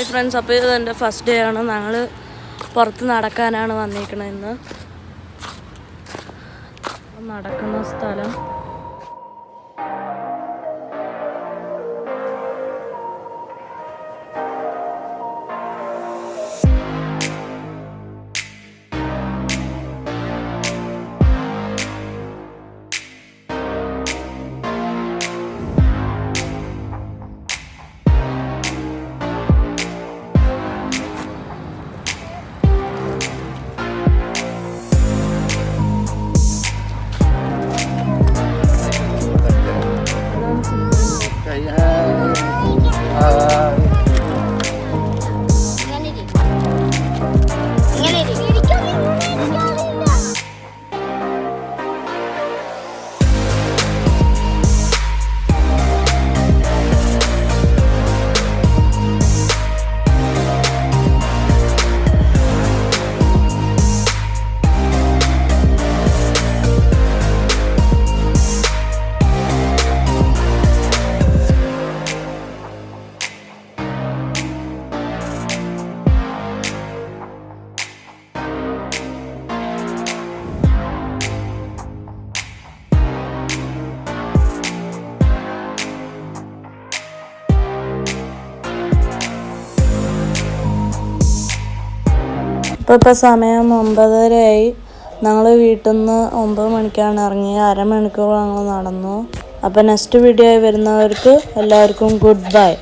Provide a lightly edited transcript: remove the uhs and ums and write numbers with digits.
Hi friends, അപ്പോൾ ഇത് എൻ്റെ ഫസ്റ്റ് ഡേ ആണ്. ഞങ്ങൾ പുറത്ത് നടക്കാനാണ് വന്നിരിക്കുന്നത്. ഇന്ന് നടക്കുന്ന സ്ഥലം ഇപ്പോൾ സമയം 9:30 ഞങ്ങൾ വീട്ടിൽ നിന്ന് 9 മണിക്കാണ് ഇറങ്ങിയത്. അരമണിക്കൂർ ഞങ്ങൾ നടന്നു. അപ്പോൾ നെക്സ്റ്റ് വീഡിയോ ആയി വരുന്നവർക്ക് എല്ലാവർക്കും ഗുഡ് ബൈ.